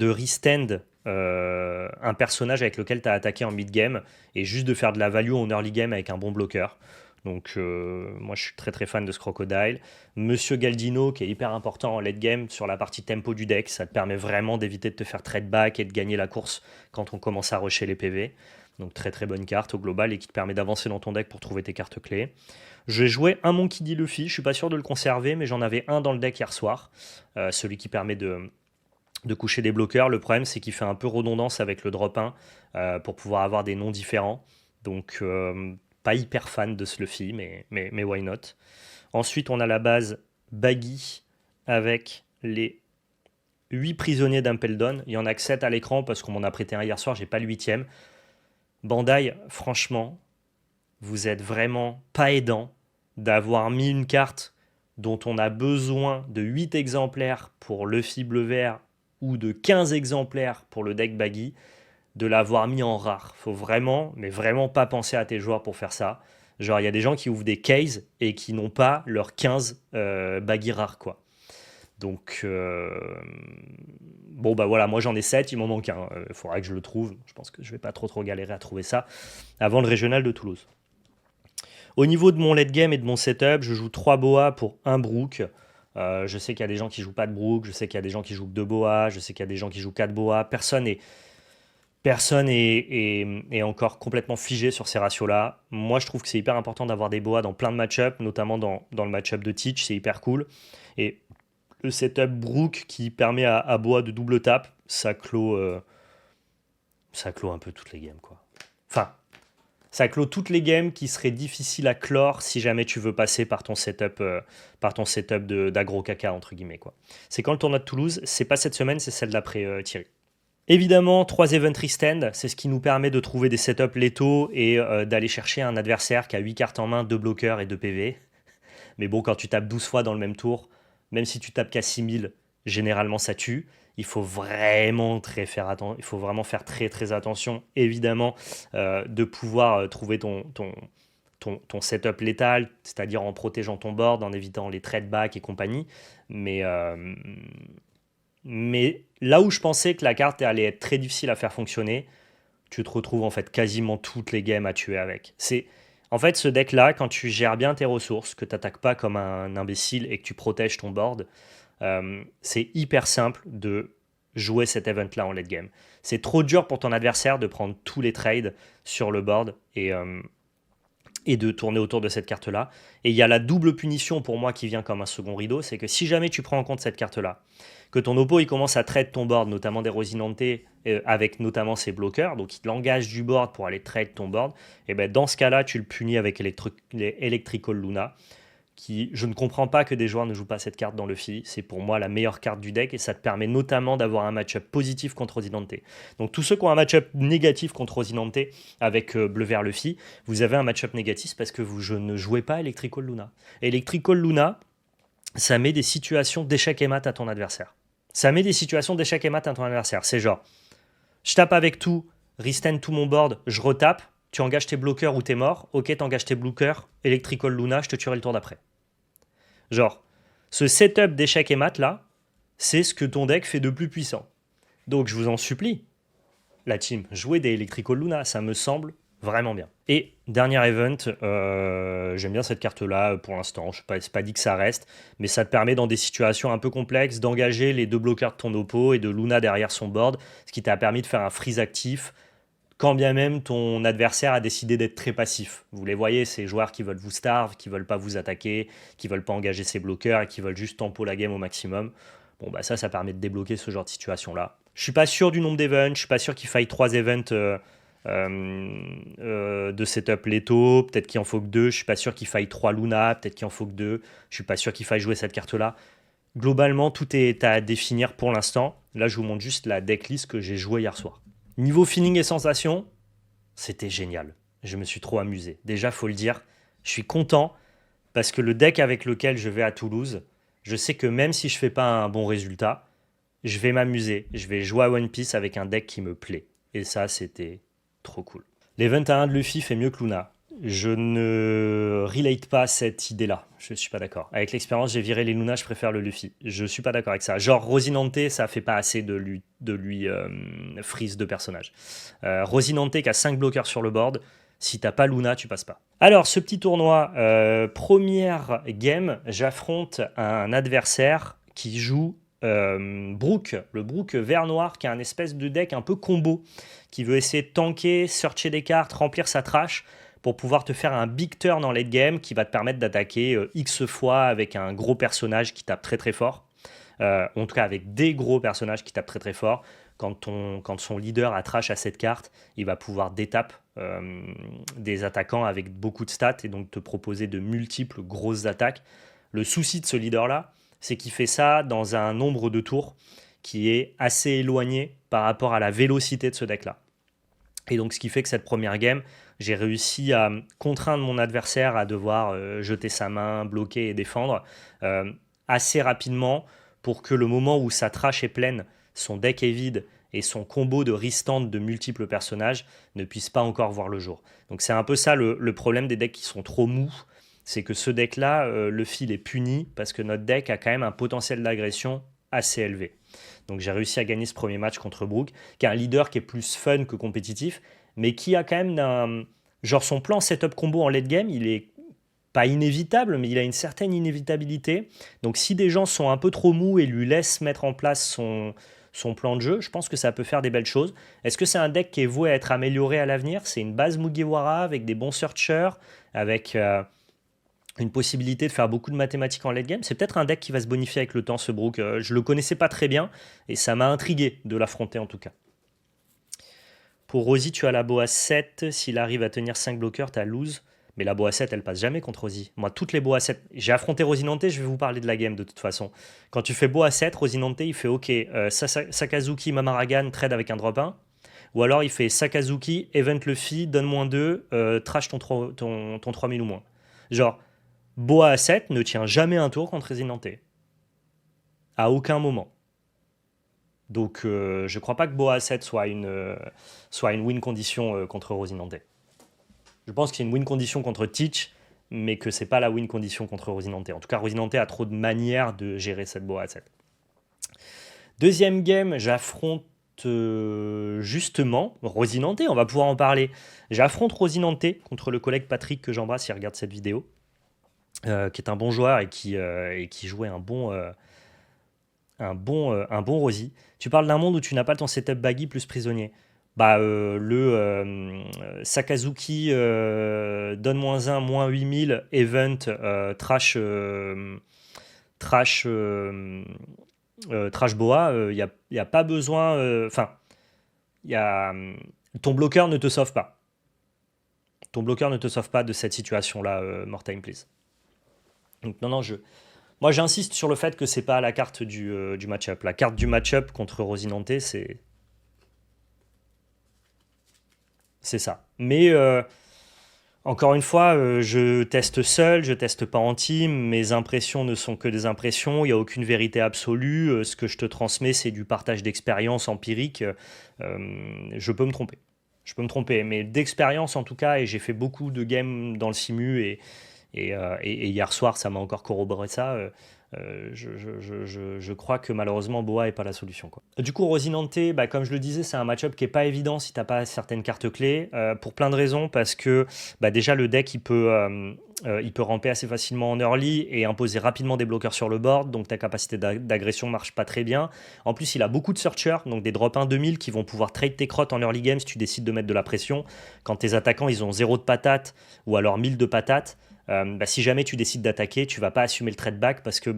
A: restand un personnage avec lequel tu as attaqué en mid-game et juste de faire de la value en early game avec un bon bloqueur. Donc moi je suis très très fan de ce Crocodile. Monsieur Galdino qui est hyper important en late game sur la partie tempo du deck, ça te permet vraiment d'éviter de te faire trade back et de gagner la course quand on commence à rusher les PV. Donc très très bonne carte au global et qui te permet d'avancer dans ton deck pour trouver tes cartes clés. Je vais jouer un Monkey D. Luffy, je suis pas sûr de le conserver mais j'en avais un dans le deck hier soir. Celui qui permet de coucher des bloqueurs. Le problème c'est qu'il fait un peu redondance avec le drop 1 pour pouvoir avoir des noms différents. Donc pas hyper fan de ce Luffy, mais why not. Ensuite, on a la base Baggy avec les 8 prisonniers d'Impeldon. Il y en a que 7 à l'écran parce qu'on m'en a prêté un hier soir, j'ai pas le 8e. Bandai, franchement, vous êtes vraiment pas aidant d'avoir mis une carte dont on a besoin de 8 exemplaires pour Luffy bleu-vert ou de 15 exemplaires pour le deck Baggy, de l'avoir mis en rare. Faut vraiment, mais vraiment pas penser à tes joueurs pour faire ça. Genre, il y a des gens qui ouvrent des cases et qui n'ont pas leurs 15 Baggy rares, quoi. Donc, bon, bah voilà, moi j'en ai 7, il m'en manque un. Il faudra que je le trouve. Je pense que je vais pas trop galérer à trouver ça avant le régional de Toulouse. Au niveau de mon late game et de mon setup, je joue 3 boas pour 1 brook. Je sais qu'il y a des gens qui jouent pas de brook, je sais qu'il y a des gens qui jouent 2 boas, je sais qu'il y a des gens qui jouent 4 boas. Personne est encore complètement figé sur ces ratios-là. Moi, je trouve que c'est hyper important d'avoir des boas dans plein de match-up, notamment dans le match-up de Teach, c'est hyper cool. Et le setup Brook qui permet à bois de double tap, ça clôt un peu toutes les games, quoi. Enfin, ça clôt toutes les games qui seraient difficiles à clore si jamais tu veux passer par ton setup, d'agro caca, entre guillemets, quoi. C'est quand le tournoi de Toulouse, c'est pas cette semaine, c'est celle d'après, Thierry. Évidemment, 3 event restand, c'est ce qui nous permet de trouver des setups létaux et d'aller chercher un adversaire qui a 8 cartes en main, 2 bloqueurs et 2 PV. Mais bon, quand tu tapes 12 fois dans le même tour, même si tu tapes qu'à 6000, généralement ça tue. Il faut vraiment il faut vraiment faire très très attention, évidemment, de pouvoir trouver ton setup létal, c'est-à-dire en protégeant ton board, en évitant les trade back et compagnie. Mais là où je pensais que la carte allait être très difficile à faire fonctionner, tu te retrouves en fait quasiment toutes les games à tuer avec. En fait, ce deck-là, quand tu gères bien tes ressources, que tu n'attaques pas comme un imbécile et que tu protèges ton board, c'est hyper simple de jouer cet event-là en late game. C'est trop dur pour ton adversaire de prendre tous les trades sur le board et de tourner autour de cette carte-là. Et il y a la double punition pour moi qui vient comme un second rideau, c'est que si jamais tu prends en compte cette carte-là, que ton oppo il commence à trade ton board, notamment des Rosinante, avec notamment ses bloqueurs, donc il l'engage du board pour aller trade ton board, et ben dans ce cas-là, tu le punis avec Electrical Luna, qui, je ne comprends pas que des joueurs ne jouent pas cette carte dans le Luffy. C'est pour moi la meilleure carte du deck et ça te permet notamment d'avoir un match-up positif contre Rosinante. Donc tous ceux qui ont un match-up négatif contre Rosinante avec bleu vert Luffy, vous avez un match-up négatif parce que je ne jouez pas Electrical Luna. Electrical Luna, ça met des situations d'échec et mat à ton adversaire. Ça met des situations d'échec et mat à ton adversaire. C'est genre, je tape avec tout, restand tout mon board, je retape, tu engages tes bloqueurs ou t'es mort, ok, t'engages tes bloqueurs, Electrical Luna, je te tuerai le tour d'après. Genre, ce setup d'échec et mat là, c'est ce que ton deck fait de plus puissant. Donc je vous en supplie, la team, jouez des Electrical Luna, ça me semble vraiment bien. Et dernier event, j'aime bien cette carte-là pour l'instant, c'est pas dit que ça reste, mais ça te permet dans des situations un peu complexes d'engager les 2 bloqueurs de ton oppo et de Luna derrière son board, ce qui t'a permis de faire un freeze actif, quand bien même ton adversaire a décidé d'être très passif. Vous les voyez, ces joueurs qui veulent vous starve, qui veulent pas vous attaquer, qui veulent pas engager ses bloqueurs et qui veulent juste tempo la game au maximum. Bon, bah ça permet de débloquer ce genre de situation-là. Je suis pas sûr du nombre d'events, je suis pas sûr qu'il faille 3 events de setup létaux, peut-être qu'il en faut que 2, je suis pas sûr qu'il faille 3 Luna, peut-être qu'il en faut que 2, je suis pas sûr qu'il faille jouer cette carte-là. Globalement, tout est à définir pour l'instant. Là, je vous montre juste la decklist que j'ai jouée hier soir. Niveau feeling et sensation, c'était génial. Je me suis trop amusé. Déjà, faut le dire, je suis content parce que le deck avec lequel je vais à Toulouse, je sais que même si je fais pas un bon résultat, je vais m'amuser. Je vais jouer à One Piece avec un deck qui me plaît. Et ça, c'était trop cool. L'event à 1 de Luffy fait mieux que Luna. Je ne relate pas cette idée-là. Je suis pas d'accord. Avec l'expérience, j'ai viré les Luna, je préfère le Luffy. Je suis pas d'accord avec ça. Genre, Rosinante, ça fait pas assez de lui freeze de personnage. Rosinante qui a 5 bloqueurs sur le board, Si t'as pas Luna, tu passes pas. Alors, ce petit tournoi, première game, j'affronte un adversaire qui joue Brook, le Brook vert-noir, qui a un espèce de deck un peu combo, qui veut essayer de tanker, searcher des cartes, remplir sa trash, pour pouvoir te faire un big turn en late game, qui va te permettre d'attaquer X fois avec un gros personnage qui tape très très fort. En tout cas, avec des gros personnages qui tapent très très fort. Quand son leader a trash à cette carte, il va pouvoir détape des attaquants avec beaucoup de stats et donc te proposer de multiples grosses attaques. Le souci de ce leader-là, c'est qu'il fait ça dans un nombre de tours qui est assez éloigné par rapport à la vélocité de ce deck-là. Et donc, ce qui fait que cette première game, j'ai réussi à contraindre mon adversaire à devoir jeter sa main, bloquer et défendre assez rapidement pour que le moment où sa trash est pleine, son deck est vide et son combo de restand de multiples personnages ne puisse pas encore voir le jour. Donc c'est un peu ça le problème des decks qui sont trop mous, c'est que ce deck-là, le fil est puni parce que notre deck a quand même un potentiel d'agression assez élevé. Donc j'ai réussi à gagner ce premier match contre Brook, qui est un leader qui est plus fun que compétitif, mais qui a quand même genre son plan setup combo en late game, il est pas inévitable, mais il a une certaine inévitabilité. Donc si des gens sont un peu trop mous et lui laissent mettre en place son plan de jeu, je pense que ça peut faire des belles choses. Est-ce que c'est un deck qui est voué à être amélioré à l'avenir? C'est une base Mugiwara avec des bons searchers, avec une possibilité de faire beaucoup de mathématiques en late game. C'est peut-être un deck qui va se bonifier avec le temps, ce Brook. Je le connaissais pas très bien et ça m'a intrigué de l'affronter en tout cas. Pour Rosie, tu as la Boa 7. S'il arrive à tenir 5 bloqueurs, tu as lose. Mais la Boa 7, elle passe jamais contre Rosie. Moi, toutes les Boa 7, j'ai affronté Rosinante, je vais vous parler de la game de toute façon. Quand tu fais Boa 7, Rosinante, il fait OK, Sakazuki, Mamaragan, trade avec un drop 1. Ou alors il fait Sakazuki, Event Luffy, donne moins 2, trash ton 3000 ou moins. Genre, Boa 7 ne tient jamais un tour contre Rosinante. À aucun moment. Donc je crois pas que Boa 7 soit une win condition contre Rosinante. Je pense qu'il y a une win condition contre Teach, mais que c'est pas la win condition contre Rosinante. En tout cas, Rosinante a trop de manières de gérer cette Boa 7. Deuxième game, j'affronte justement Rosinante, on va pouvoir en parler. J'affronte Rosinante contre le collègue Patrick que j'embrasse s'il regarde cette vidéo, qui est un bon joueur et qui jouait un bon Rosie. Tu parles d'un monde où tu n'as pas ton setup baggy plus prisonnier. Bah, Sakazuki donne -1, -8000, event, trash boa, y a pas besoin. Enfin, ton bloqueur ne te sauve pas. Ton bloqueur ne te sauve pas de cette situation-là, More Time Please. Donc, non, moi j'insiste sur le fait que c'est pas la carte du match-up. La carte du match-up contre Rosinante, c'est ça. Mais encore une fois, je teste seul, je teste pas en team, mes impressions ne sont que des impressions, il n'y a aucune vérité absolue, ce que je te transmets c'est du partage d'expérience empirique, je peux me tromper. Je peux me tromper, mais d'expérience en tout cas, et j'ai fait beaucoup de games dans le simu, et hier soir ça m'a encore corroboré ça, je crois que malheureusement Boa n'est pas la solution, quoi. Du coup, Rosinante, bah, comme je le disais, c'est un match-up qui n'est pas évident si tu n'as pas certaines cartes clés, pour plein de raisons, parce que bah, déjà le deck il peut ramper assez facilement en early et imposer rapidement des bloqueurs sur le board, donc ta capacité d'agression marche pas très bien. En plus, il a beaucoup de searchers, donc des drop 1 2000 qui vont pouvoir trade tes crottes en early game si tu décides de mettre de la pression. Quand tes attaquants ils ont 0 de patates ou alors 1000 de patates, bah, si jamais tu décides d'attaquer, tu vas pas assumer le trade back parce que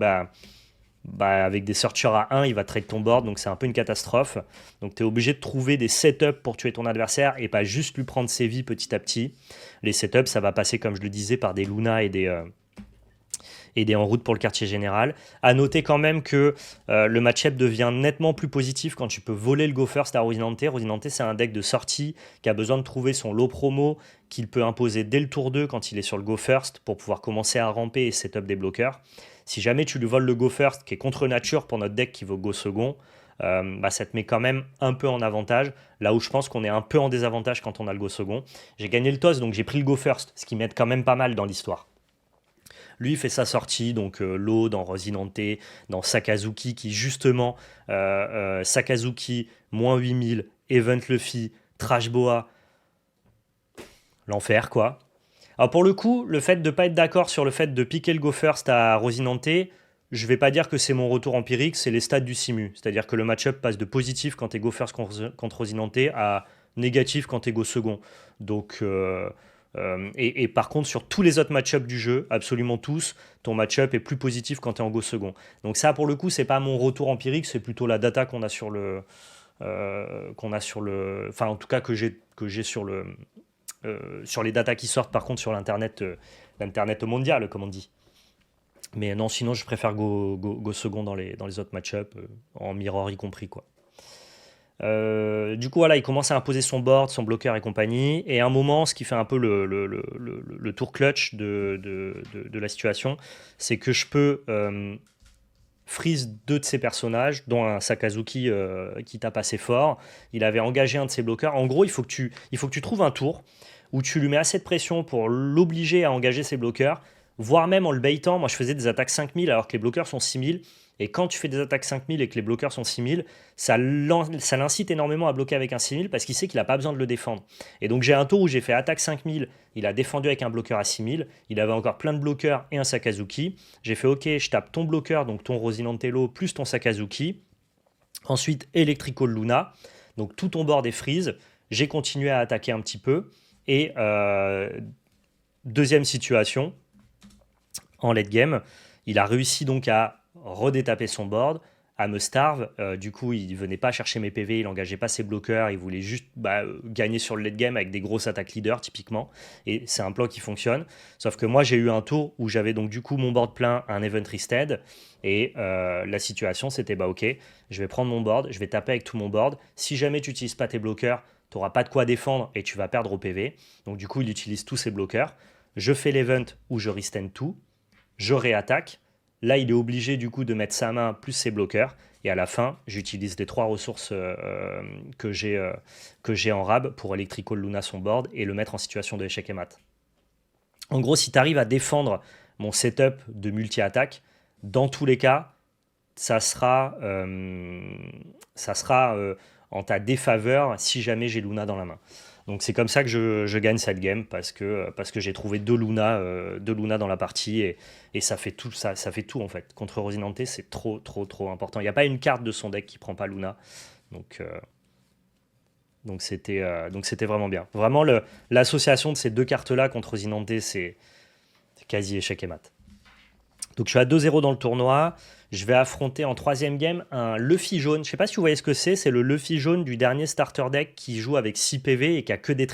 A: avec des searchers à 1, il va trade ton board, donc c'est un peu une catastrophe. Donc tu es obligé de trouver des setups pour tuer ton adversaire et pas juste lui prendre ses vies petit à petit. Les setups, ça va passer, comme je le disais, par des Luna et des en route pour le quartier général. À noter quand même que le match-up devient nettement plus positif quand tu peux voler le go first à Rosinante. Rosinante, c'est un deck de sortie qui a besoin de trouver son lot promo qu'il peut imposer dès le tour 2 quand il est sur le go first pour pouvoir commencer à ramper et setup des bloqueurs. Si jamais tu lui voles le go first qui est contre nature pour notre deck qui vaut go second, ça te met quand même un peu en avantage, là où je pense qu'on est un peu en désavantage quand on a le go second. J'ai gagné le toss, donc j'ai pris le go first, ce qui m'aide quand même pas mal dans l'histoire. Lui, il fait sa sortie, donc Low dans Rosinante, dans Sakazuki, qui justement, Sakazuki, -8000, Event Luffy, Trash Boa. l'enfer, quoi. Alors pour le coup, le fait de ne pas être d'accord sur le fait de piquer le go first à Rosinante, je vais pas dire que c'est mon retour empirique, c'est les stats du simu. C'est-à-dire que le match-up passe de positif quand tu es go first contre Rosinante à négatif quand tu es go second. Donc, et par contre, sur tous les autres match-up du jeu, absolument tous, ton match-up est plus positif quand tu es en go second. Donc ça, pour le coup, c'est pas mon retour empirique, c'est plutôt la data enfin en tout cas que j'ai sur les datas qui sortent par contre sur l'internet mondial, comme on dit. Mais non, sinon je préfère go second dans les autres match-up, en mirror y compris, quoi. Du coup, voilà, il commence à imposer son board, son bloqueur et compagnie. Et à un moment, ce qui fait un peu le tour clutch de la situation, c'est que je peux freeze deux de ses personnages, dont un Sakazuki qui tape assez fort. Il avait engagé un de ses bloqueurs. En gros, il faut que tu trouves un tour où tu lui mets assez de pression pour l'obliger à engager ses bloqueurs, voire même en le baitant. Moi, je faisais des attaques 5000 alors que les bloqueurs sont 6000. Et quand tu fais des attaques 5000 et que les bloqueurs sont 6000, ça l'incite énormément à bloquer avec un 6000 parce qu'il sait qu'il n'a pas besoin de le défendre. Et donc j'ai un tour où j'ai fait attaque 5000, il a défendu avec un bloqueur à 6000, il avait encore plein de bloqueurs et un Sakazuki. J'ai fait ok, je tape ton bloqueur, donc ton Rosinantello plus ton Sakazuki. Ensuite, Electrical Luna, donc tout ton board est freeze. J'ai continué à attaquer un petit peu. Et deuxième situation, en late game, il a réussi donc à redétaper son board, à me starve. Du coup, il venait pas chercher mes PV, il engageait pas ses bloqueurs, il voulait juste gagner sur le late game avec des grosses attaques leader typiquement. Et c'est un plan qui fonctionne. Sauf que moi, j'ai eu un tour où j'avais donc du coup mon board plein, un event rested. Et la situation, c'était ok, je vais prendre mon board, je vais taper avec tout mon board. Si jamais tu n'utilises pas tes bloqueurs, tu n'auras pas de quoi défendre et tu vas perdre au PV. Donc du coup, il utilise tous ses bloqueurs. Je fais l'event où je restand tout, je réattaque. Là, il est obligé du coup de mettre sa main plus ses bloqueurs. Et à la fin, j'utilise les 3 ressources que j'ai en rab pour Electrical Luna son board et le mettre en situation de échec et mat. En gros, si tu arrives à défendre mon setup de multi-attaque, dans tous les cas, ça sera en ta défaveur si jamais j'ai Luna dans la main. Donc c'est comme ça que je gagne cette game parce que j'ai trouvé deux Luna dans la partie et ça fait tout ça fait tout en fait. Contre Rosinante, c'est trop important. Il n'y a pas une carte de son deck qui prend pas Luna. Donc c'était vraiment bien. Vraiment l'association de ces deux cartes là contre Rosinante, c'est quasi échec et mat. Donc je suis à 2-0 dans le tournoi. Je vais affronter en troisième game un Luffy jaune. Je ne sais pas si vous voyez ce que c'est. C'est le Luffy jaune du dernier starter deck qui joue avec 6 PV et qui a que des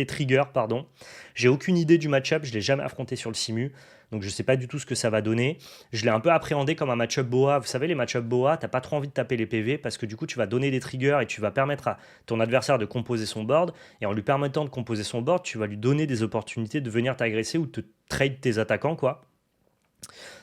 A: triggers. Pardon. J'ai aucune idée du match-up. Je ne l'ai jamais affronté sur le simu. Donc je ne sais pas du tout ce que ça va donner. Je l'ai un peu appréhendé comme un match-up boa. Vous savez, les match-up boa, tu n'as pas trop envie de taper les PV parce que du coup, tu vas donner des triggers et tu vas permettre à ton adversaire de composer son board. Et en lui permettant de composer son board, tu vas lui donner des opportunités de venir t'agresser ou de te trade tes attaquants, quoi.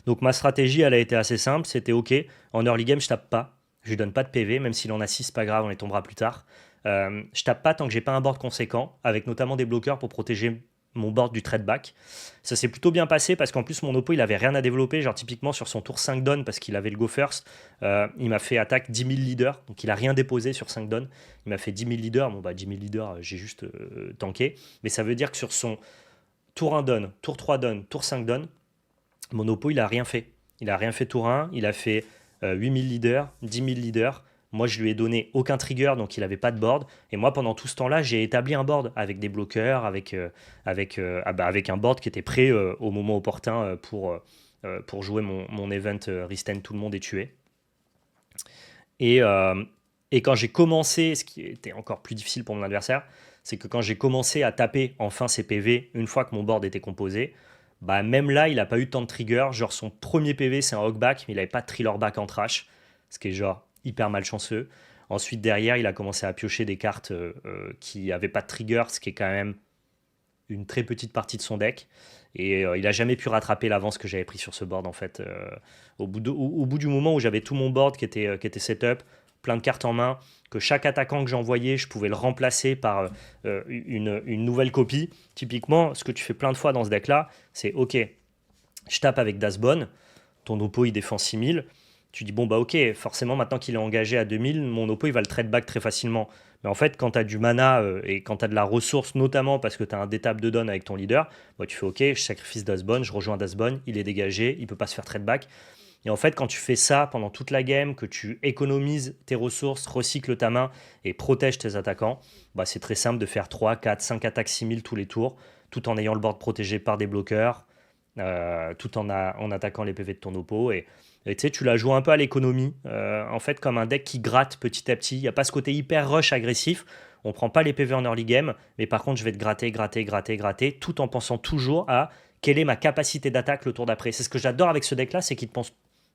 A: Donc ma stratégie, elle a été assez simple, c'était ok, en early game, je tape pas, je lui donne pas de PV, même s'il en a 6, c'est pas grave, on les tombera plus tard. Je tape pas tant que j'ai pas un board conséquent, avec notamment des bloqueurs pour protéger mon board du trade back. Ça s'est plutôt bien passé parce qu'en plus mon oppo il avait rien à développer, genre typiquement sur son tour 5 down parce qu'il avait le go first, il m'a fait attaque 10 000 leaders, donc il a rien déposé sur 5 down, il m'a fait 10 000 leaders, bon bah 10 000 leaders j'ai juste tanké, mais ça veut dire que sur son tour 1 down, tour 3 down, tour 5 down, mon oppo, il a rien fait. Il a rien fait tour 1, il a fait 8000 leaders, 10 000 leaders. Moi, je lui ai donné aucun trigger, donc il n'avait pas de board. Et moi, pendant tout ce temps-là, j'ai établi un board avec des bloqueurs, avec un board qui était prêt au moment opportun pour jouer mon event Risten, tout le monde est tué. Et quand j'ai commencé, ce qui était encore plus difficile pour mon adversaire, c'est que quand j'ai commencé à taper enfin ses PV, une fois que mon board était composé, bah même là, il n'a pas eu tant de trigger. Genre, son premier PV, c'est un hogback, mais il n'avait pas de thriller back en trash, ce qui est genre hyper malchanceux. Ensuite, derrière, il a commencé à piocher des cartes qui n'avaient pas de trigger, ce qui est quand même une très petite partie de son deck. Et il n'a jamais pu rattraper l'avance que j'avais pris sur ce board, en fait. Au bout du moment où j'avais tout mon board qui était setup, plein de cartes en main, que chaque attaquant que j'envoyais, je pouvais le remplacer par une nouvelle copie. Typiquement, ce que tu fais plein de fois dans ce deck-là, c'est ok, je tape avec Dasbone, ton oppo il défend 6000, tu dis bon bah ok, forcément maintenant qu'il est engagé à 2000, mon oppo il va le trade back très facilement. Mais en fait, quand tu as du mana et quand tu as de la ressource, notamment parce que tu as un détap de don avec ton leader, bah, tu fais OK, je sacrifice Dasbone, je rejoins Dasbone, il est dégagé, il peut pas se faire trade back. Et en fait, quand tu fais ça pendant toute la game, que tu économises tes ressources, recycles ta main et protèges tes attaquants, bah, c'est très simple de faire 3, 4, 5 attaques 6000 tous les tours, tout en ayant le board protégé par des bloqueurs, tout en attaquant les PV de ton oppo. Et tu sais, tu la joues un peu à l'économie, en fait, comme un deck qui gratte petit à petit. Il n'y a pas ce côté hyper rush agressif. On prend pas les PV en early game, mais par contre, je vais te gratter, gratter, gratter, gratter, tout en pensant toujours à quelle est ma capacité d'attaque le tour d'après. C'est ce que j'adore avec ce deck-là, c'est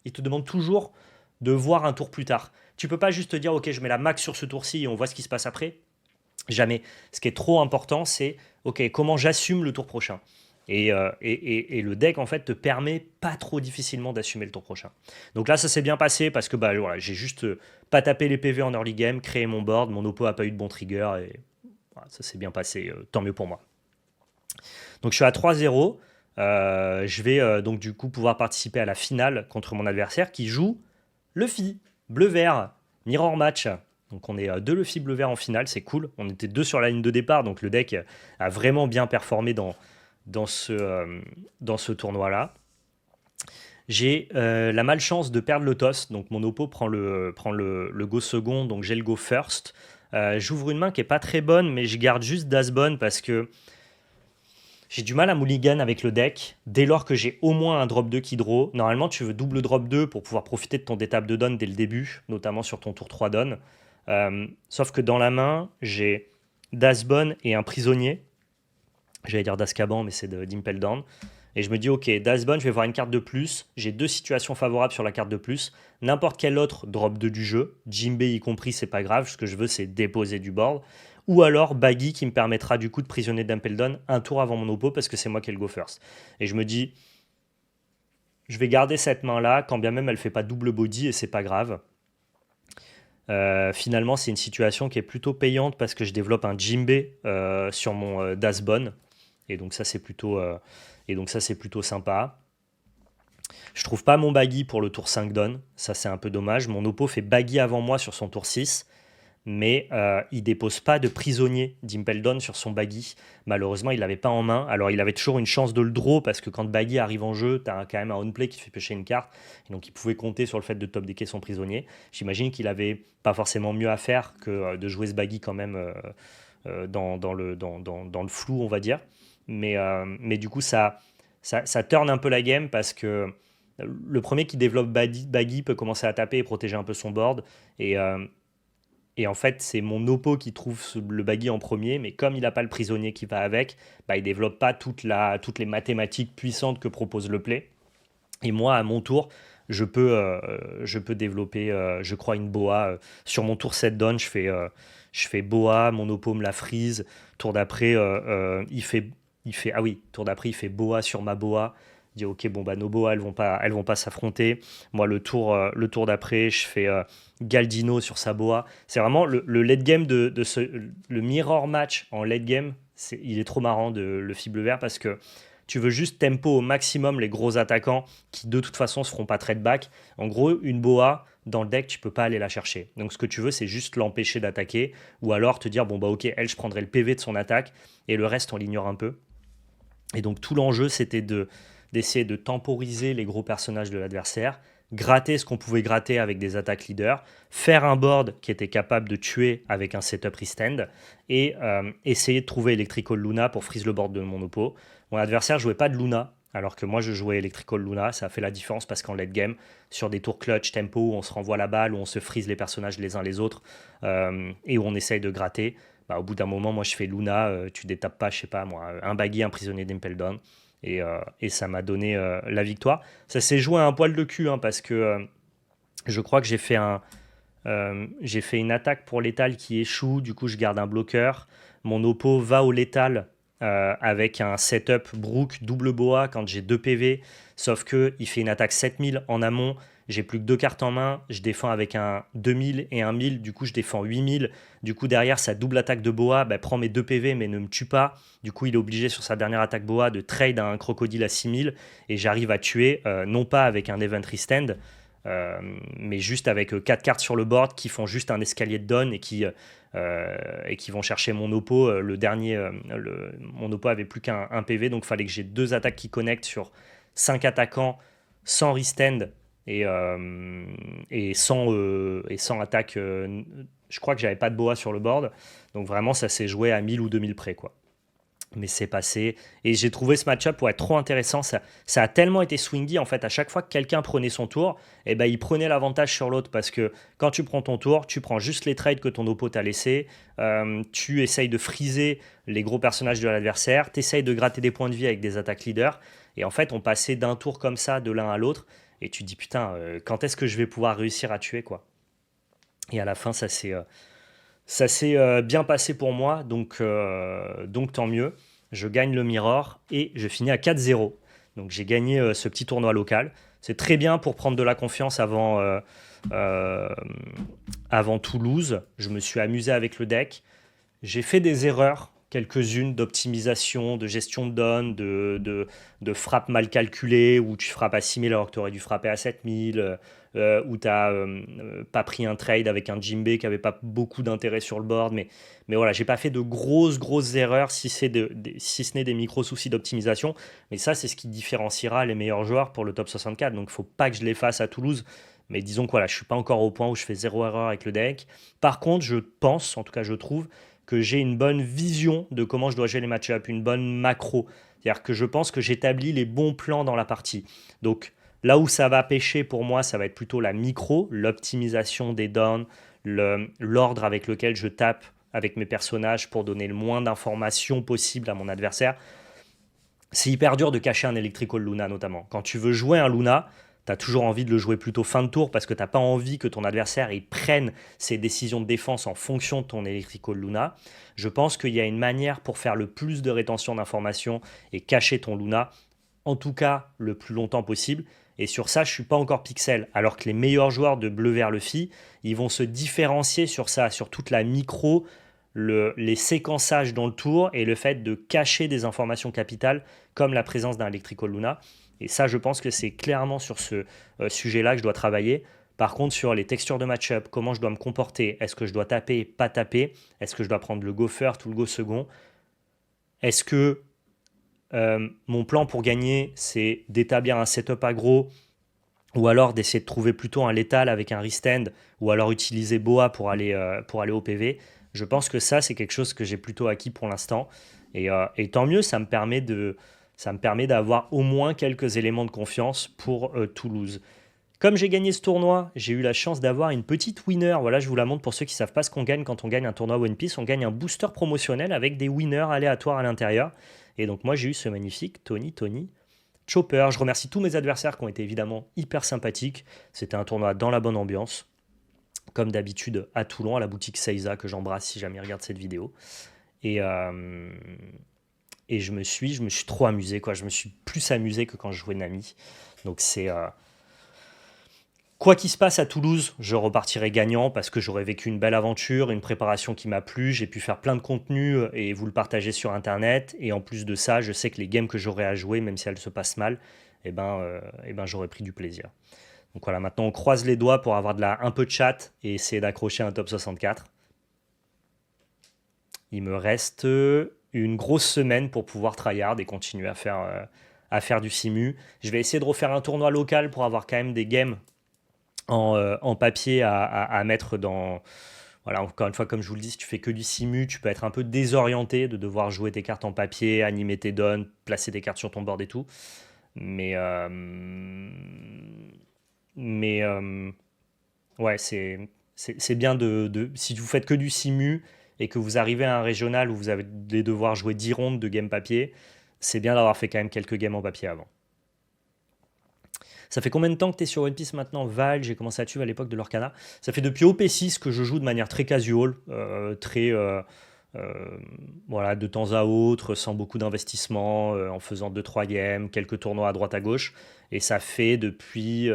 A: il te demande toujours de voir un tour plus tard. Tu peux pas juste te dire, ok, je mets la max sur ce tour-ci et on voit ce qui se passe après. Jamais. Ce qui est trop important, c'est, ok, comment j'assume le tour prochain. Et le deck, en fait, te permet pas trop difficilement d'assumer le tour prochain. Donc là, ça s'est bien passé parce que bah, voilà, j'ai juste pas tapé les PV en early game, créé mon board, mon oppo a pas eu de bon trigger et voilà, ça s'est bien passé, tant mieux pour moi. Donc je suis à 3-0. Je vais donc du coup pouvoir participer à la finale contre mon adversaire qui joue Luffy, bleu-vert, mirror match. Donc on est deux Luffy bleu-vert en finale, c'est cool. On était deux sur la ligne de départ, donc le deck a vraiment bien performé dans ce tournoi-là. J'ai la malchance de perdre le toss, donc mon oppo prend le go second, donc j'ai le go first. J'ouvre une main qui est pas très bonne, mais je garde juste Dasbone parce que j'ai du mal à mulligan avec le deck dès lors que j'ai au moins un drop 2 qui draw. Normalement, tu veux double drop 2 pour pouvoir profiter de ton détap de don dès le début, notamment sur ton tour 3 don. Sauf que dans la main, j'ai Dasbone et un prisonnier. J'allais dire d'Azkaban, mais c'est d'Impel Down. Et je me dis, ok, Dasbone, je vais voir une carte de plus. J'ai deux situations favorables sur la carte de plus. N'importe quel autre drop 2 du jeu, Jimbe y compris, c'est pas grave. Ce que je veux, c'est déposer du board. Ou alors Baggy qui me permettra du coup de prisonner d'Impel Down un tour avant mon oppo parce que c'est moi qui ai le go first. Et je me dis, je vais garder cette main-là, quand bien même elle fait pas double body et c'est pas grave. Finalement, c'est une situation qui est plutôt payante parce que je développe un Jimbe sur mon Dasbone. Et donc ça, c'est plutôt sympa. Je trouve pas mon Baggy pour le tour 5 don. Ça, c'est un peu dommage. Mon oppo fait Baggy avant moi sur son tour 6. Mais il dépose pas de prisonnier d'Impel Down sur son Baggy. Malheureusement, il l'avait pas en main. Alors, il avait toujours une chance de le draw parce que quand Baggy arrive en jeu, tu as quand même un on-play qui te fait pêcher une carte. Et donc, il pouvait compter sur le fait de top decker son prisonnier. J'imagine qu'il avait pas forcément mieux à faire que de jouer ce Baggy quand même dans le flou, on va dire. Mais du coup, ça turn un peu la game parce que le premier qui développe Baggy peut commencer à taper et protéger un peu son board. Et en fait, c'est mon oppo qui trouve le Baggy en premier, mais comme il n'a pas le prisonnier qui va avec, bah, il ne développe pas toutes les mathématiques puissantes que propose le play. Et moi, à mon tour, je peux développer, je crois, une boa. Sur mon tour 7 down, je fais boa, mon oppo me la freeze. Tour d'après, tour d'après, il fait boa sur ma boa. Il dit ok, bon bah nos boas elles vont pas s'affronter. Moi le tour d'après, je fais Galdino sur sa boa. C'est vraiment le late game le mirror match en late game. Il est trop marrant de le fible vert parce que tu veux juste tempo au maximum les gros attaquants qui de toute façon se feront pas trade back. En gros, une boa dans le deck, tu peux pas aller la chercher. Donc ce que tu veux, c'est juste l'empêcher d'attaquer ou alors te dire bon bah ok, elle je prendrai le PV de son attaque et le reste on l'ignore un peu. Et donc tout l'enjeu c'était d'essayer de temporiser les gros personnages de l'adversaire, gratter ce qu'on pouvait gratter avec des attaques leaders, faire un board qui était capable de tuer avec un setup restand, et essayer de trouver Electrical Luna pour freeze le board de mon oppo. Mon adversaire jouait pas de Luna, alors que moi je jouais Electrical Luna. Ça a fait la différence parce qu'en late game, sur des tours clutch, tempo, où on se renvoie la balle, où on se freeze les personnages les uns les autres, et où on essaye de gratter, bah, au bout d'un moment, moi je fais Luna, tu détapes pas, je sais pas moi, un Baggy, un prisonnier d'Impel Down. Et ça m'a donné la victoire. Ça s'est joué à un poil de cul hein, parce que je crois que j'ai fait une attaque pour létal qui échoue. Du coup, je garde un bloqueur. Mon oppo va au létal avec un setup Brook double boa quand j'ai 2 PV. Sauf qu'il fait une attaque 7000 en amont. J'ai plus que 2 cartes en main. Je défends avec un 2000 et un 1000. Du coup, je défends 8000. Du coup, derrière, sa double attaque de boa prend mes 2 PV mais ne me tue pas. Du coup, il est obligé sur sa dernière attaque boa de trade un crocodile à 6000. Et j'arrive à tuer, non pas avec un event restand, mais juste avec 4 cartes sur le board qui font juste un escalier de don et qui vont chercher mon oppo. Le dernier, mon oppo avait plus qu'un PV, donc il fallait que j'ai 2 attaques qui connectent sur 5 attaquants sans restand et sans attaque. Je crois que j'avais pas de boa sur le board, donc vraiment ça s'est joué à 1000 ou 2000 près, quoi. Mais c'est passé. Et j'ai trouvé ce match-up pour être trop intéressant. Ça a tellement été swingy. En fait, à chaque fois que quelqu'un prenait son tour, eh ben, il prenait l'avantage sur l'autre. Parce que quand tu prends ton tour, tu prends juste les trades que ton oppo t'a laissé. Tu essayes de friser les gros personnages de l'adversaire. Tu essayes de gratter des points de vie avec des attaques leaders. Et en fait, on passait d'un tour comme ça, de l'un à l'autre. Et tu te dis, putain, quand est-ce que je vais pouvoir réussir à tuer, quoi. Et à la fin, ça s'est bien passé pour moi, donc tant mieux. Je gagne le Mirror et je finis à 4-0. Donc j'ai gagné ce petit tournoi local. C'est très bien pour prendre de la confiance euh, avant Toulouse. Je me suis amusé avec le deck. J'ai fait des erreurs, quelques-unes d'optimisation, de gestion de donne, de frappe mal calculée, où tu frappes à 6 000 alors que tu aurais dû frapper à 7 000, où tu n'as pas pris un trade avec un Jimbe qui n'avait pas beaucoup d'intérêt sur le board. Mais voilà, j'ai pas fait de grosses erreurs, si ce n'est des micro-soucis d'optimisation. Mais ça, c'est ce qui différenciera les meilleurs joueurs pour le top 64. Donc il ne faut pas que je les fasse à Toulouse. Mais disons que voilà, je ne suis pas encore au point où je fais 0 erreur avec le deck. Par contre, je pense, en tout cas je trouve, que j'ai une bonne vision de comment je dois gérer les match-ups, une bonne macro. C'est-à-dire que je pense que j'établis les bons plans dans la partie. Donc là où ça va pêcher pour moi, ça va être plutôt la micro, l'optimisation des downs, l'ordre avec lequel je tape avec mes personnages pour donner le moins d'informations possible à mon adversaire. C'est hyper dur de cacher un Electrical Luna notamment. Quand tu veux jouer un Luna, tu as toujours envie de le jouer plutôt fin de tour parce que tu n'as pas envie que ton adversaire il prenne ses décisions de défense en fonction de ton Electrical Luna. Je pense qu'il y a une manière pour faire le plus de rétention d'informations et cacher ton Luna, en tout cas le plus longtemps possible. Et sur ça, je ne suis pas encore pixel. Alors que les meilleurs joueurs de bleu vert le fi, ils vont se différencier sur ça, sur toute la micro, les séquençages dans le tour et le fait de cacher des informations capitales comme la présence d'un Electrical Luna. Et ça, je pense que c'est clairement sur ce sujet-là que je dois travailler. Par contre, sur les textures de match-up, comment je dois me comporter, est-ce que je dois taper, pas taper, est-ce que je dois prendre le go first ou le go second, est-ce que mon plan pour gagner, c'est d'établir un setup aggro ou alors d'essayer de trouver plutôt un létal avec un restand ou alors utiliser Boa pour aller au PV. Je pense que ça, c'est quelque chose que j'ai plutôt acquis pour l'instant. Et tant mieux, ça me permet d'avoir au moins quelques éléments de confiance pour Toulouse. Comme j'ai gagné ce tournoi, j'ai eu la chance d'avoir une petite winner. Voilà, je vous la montre pour ceux qui ne savent pas ce qu'on gagne quand on gagne un tournoi One Piece. On gagne un booster promotionnel avec des winners aléatoires à l'intérieur. Et donc moi, j'ai eu ce magnifique Tony Chopper. Je remercie tous mes adversaires qui ont été évidemment hyper sympathiques. C'était un tournoi dans la bonne ambiance. Comme d'habitude à Toulon, à la boutique Seiza, que j'embrasse si jamais il regarde cette vidéo. Et je me suis trop amusé, quoi. Je me suis plus amusé que quand je jouais Nami. Donc c'est... Quoi qu'il se passe à Toulouse, je repartirai gagnant parce que j'aurais vécu une belle aventure, une préparation qui m'a plu, j'ai pu faire plein de contenu et vous le partager sur Internet. Et en plus de ça, je sais que les games que j'aurai à jouer, même si elles se passent mal, j'aurais pris du plaisir. Donc voilà, maintenant on croise les doigts pour avoir un peu de chat et essayer d'accrocher un top 64. Il me reste une grosse semaine pour pouvoir tryhard et continuer à faire du simu. Je vais essayer de refaire un tournoi local pour avoir quand même des games en papier à mettre dans... Voilà, encore une fois, comme je vous le dis, si tu fais que du simu, tu peux être un peu désorienté de devoir jouer tes cartes en papier, animer tes dons, placer tes cartes sur ton board et tout. Mais ouais, c'est bien si vous faites que du simu et que vous arrivez à un régional où vous allez devoir jouer 10 rondes de game papier, c'est bien d'avoir fait quand même quelques games en papier avant. Ça fait combien de temps que tu es sur One Piece maintenant, Val? J'ai commencé à tuer à l'époque de l'Orcana. Ça fait depuis OP6 que je joue de manière très casual, voilà, de temps à autre, sans beaucoup d'investissement, en faisant 2-3 games, quelques tournois à droite à gauche. Et ça fait depuis,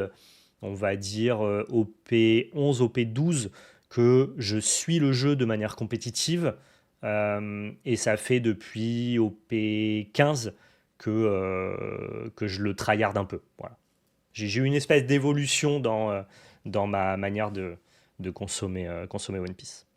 A: on va dire, OP11, OP12 que je suis le jeu de manière compétitive. Et ça fait depuis OP15 que je le tryhard un peu. Voilà. j'ai eu une espèce d'évolution dans ma manière de consommer One Piece.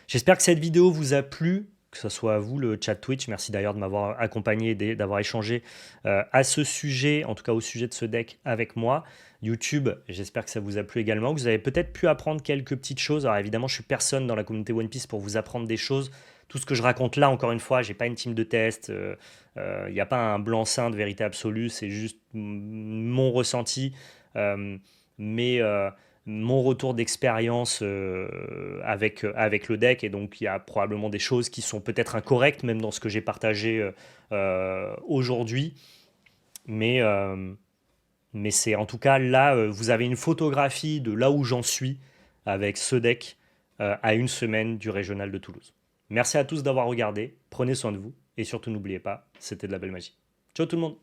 A: J'espère que cette vidéo vous a plu, que ce soit à vous, le chat Twitch. Merci d'ailleurs de m'avoir accompagné, d'avoir échangé à ce sujet, en tout cas au sujet de ce deck avec moi. YouTube, j'espère que ça vous a plu également, que vous avez peut-être pu apprendre quelques petites choses. Alors évidemment, je suis personne dans la communauté One Piece pour vous apprendre des choses. Tout ce que je raconte là, encore une fois, j'ai pas une team de test, il n'y a pas un blanc-seing de vérité absolue, c'est juste mon ressenti, euh, mais mon retour d'expérience avec le deck, et donc il y a probablement des choses qui sont peut-être incorrectes, même dans ce que j'ai partagé aujourd'hui, mais, euh, mais c'est en tout cas là, vous avez une photographie de là où j'en suis avec ce deck à une semaine du régional de Toulouse. Merci à tous d'avoir regardé, prenez soin de vous, et surtout n'oubliez pas, c'était de la belle magie. Ciao tout le monde!